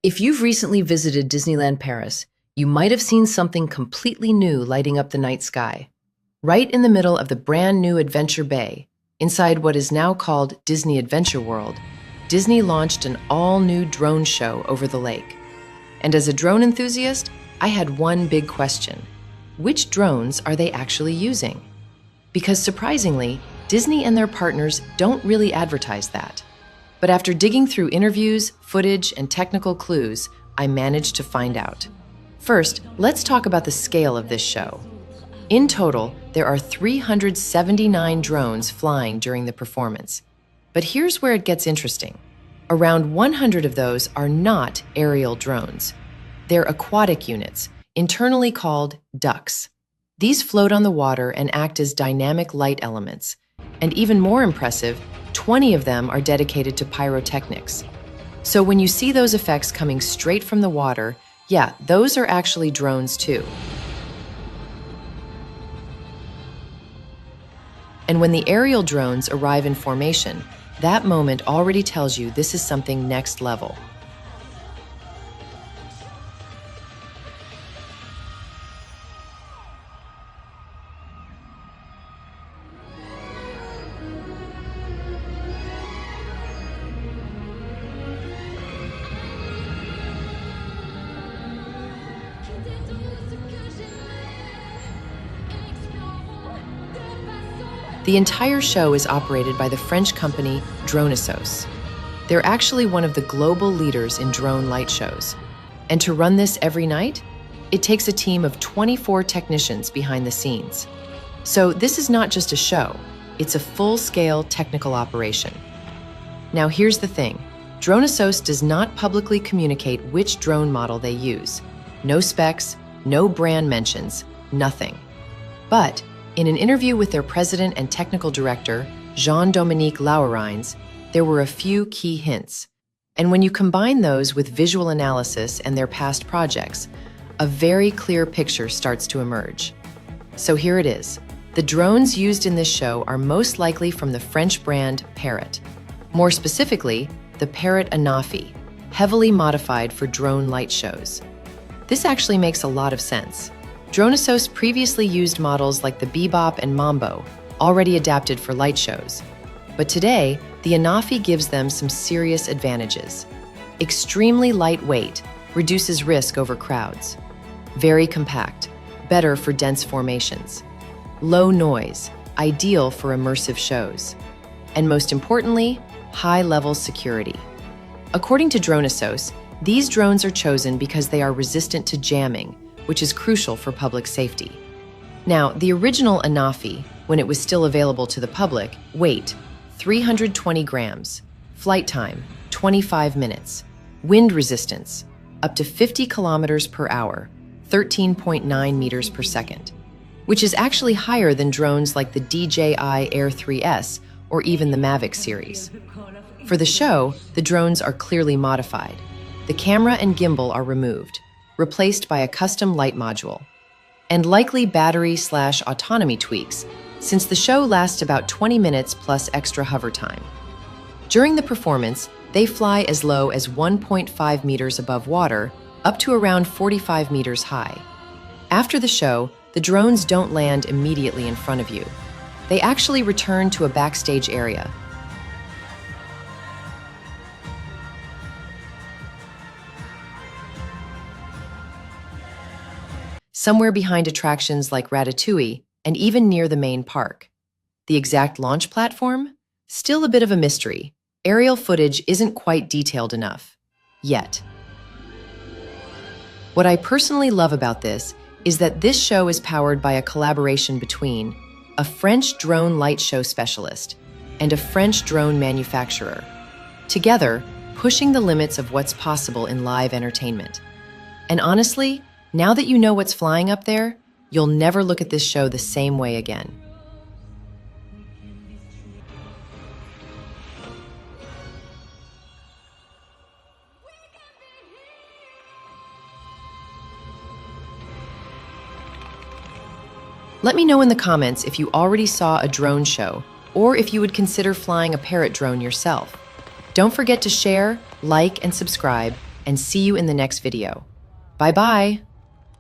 If you've recently visited Disneyland Paris, you might have seen something completely new lighting up the night sky. Right in the middle of the brand new Adventure Bay, inside what is now called Disney Adventure World, Disney launched an all-new drone show over the lake. And as a drone enthusiast, I had one big question. Which drones are they actually using? Because surprisingly, Disney and their partners don't really advertise that. But after digging through interviews, footage, and technical clues, I managed to find out. First, let's talk about the scale of this show. In total, there are 379 drones flying during the performance. But here's where it gets interesting. Around 100 of those are not aerial drones. They're aquatic units, internally called ducks. These float on the water and act as dynamic light elements. And even more impressive, 20 of them are dedicated to pyrotechnics. So when you see those effects coming straight from the water, yeah, those are actually drones too. And when the aerial drones arrive in formation, that moment already tells you this is something next level. The entire show is operated by the French company Dronisos. They're actually one of the global leaders in drone light shows. And to run this every night, it takes a team of 24 technicians behind the scenes. So this is not just a show, it's a full-scale technical operation. Now here's the thing, Dronisos does not publicly communicate which drone model they use. No specs, no brand mentions, nothing. But in an interview with their president and technical director, Jean-Dominique Lauerines, there were a few key hints. And when you combine those with visual analysis and their past projects, a very clear picture starts to emerge. So here it is. The drones used in this show are most likely from the French brand Parrot. More specifically, the Parrot Anafi, heavily modified for drone light shows. This actually makes a lot of sense. Dronisos previously used models like the Bebop and Mambo, already adapted for light shows. But today, the Anafi gives them some serious advantages. Extremely lightweight, reduces risk over crowds. Very compact, better for dense formations. Low noise, ideal for immersive shows. And most importantly, high-level security. According to Dronisos, these drones are chosen because they are resistant to jamming, which is crucial for public safety. Now, the original Anafi, when it was still available to the public, weight, 320 grams, flight time, 25 minutes, wind resistance, up to 50 kilometers per hour, 13.9 meters per second, which is actually higher than drones like the DJI Air 3S or even the Mavic series. For the show, the drones are clearly modified. The camera and gimbal are removed, replaced by a custom light module, and likely battery/autonomy tweaks, since the show lasts about 20 minutes plus extra hover time. During the performance, they fly as low as 1.5 meters above water, up to around 45 meters high. After the show, the drones don't land immediately in front of you. They actually return to a backstage area. Somewhere behind attractions like Ratatouille, and even near the main park. The exact launch platform? Still a bit of a mystery. Aerial footage isn't quite detailed enough. Yet. What I personally love about this is that this show is powered by a collaboration between a French drone light show specialist and a French drone manufacturer, together pushing the limits of what's possible in live entertainment. And honestly, now that you know what's flying up there, you'll never look at this show the same way again. Let me know in the comments if you already saw a drone show, or if you would consider flying a Parrot drone yourself. Don't forget to share, like, and subscribe, and see you in the next video. Bye-bye!